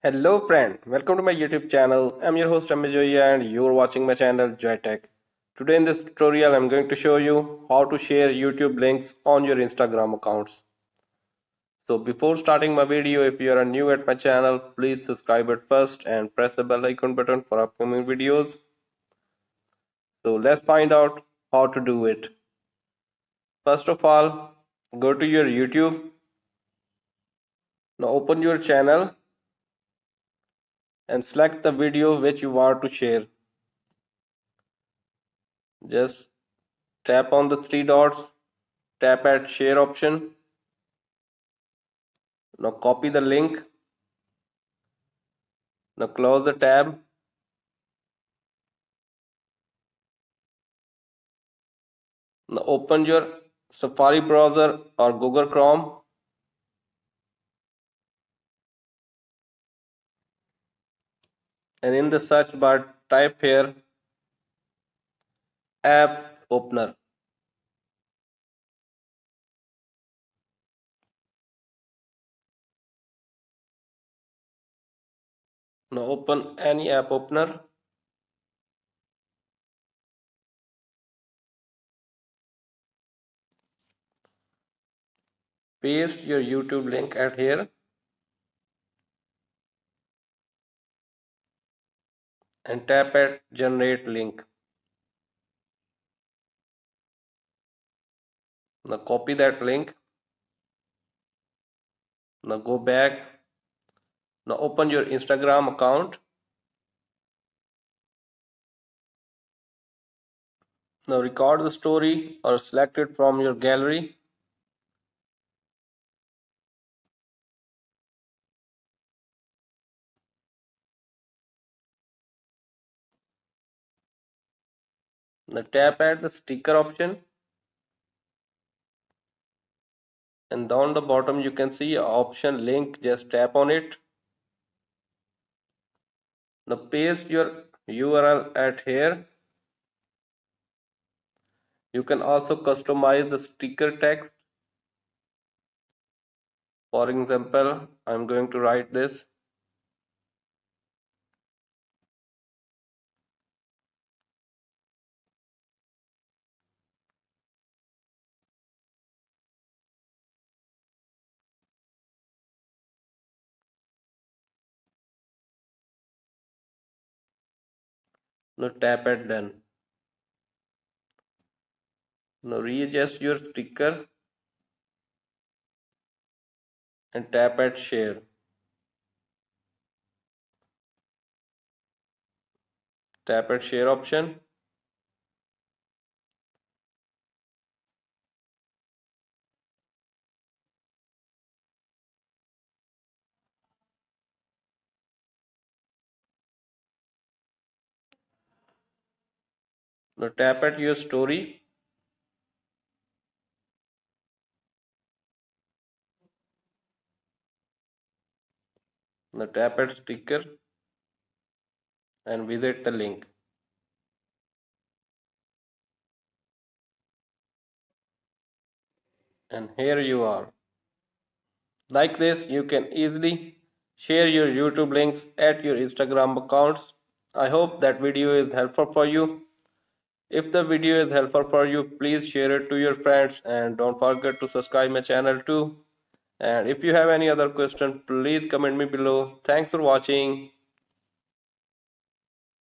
Hello friend, welcome to my YouTube channel. I'm your host Joy and you're watching my channel JoyTech. Today in this tutorial I'm going to show you how to share YouTube links on your Instagram accounts. So before starting my video, if you are new at my channel, please subscribe it first and press the bell icon button for upcoming videos. So let's find out how to do it. First of all, go to your YouTube. Now open your channel and select the video which you want to share. Just tap on the three dots, tap at share option. Now copy the link. Now close the tab. Now open your Safari browser or Google Chrome. And in the search bar type here app opener. Now open any app opener. Paste your YouTube link at here and tap at generate link. Now copy that link. Now go back. Now open your Instagram account. Now record the story or select it from your gallery. Now tap at the sticker option. And down the bottom you can see option link, just tap on it. Now paste your URL at here. You can also customize the sticker text. For example, I'm going to write this. Now tap at done. Now readjust your sticker and tap at share. Tap at share option. Now tap at your story. Now tap at sticker and visit the link. And here you are. Like this, you can easily share your YouTube links at your Instagram accounts. I hope that video is helpful for you. If the video is helpful for you, please share it to your friends and don't forget to subscribe my channel too. And if you have any other question, please comment me below. Thanks for watching.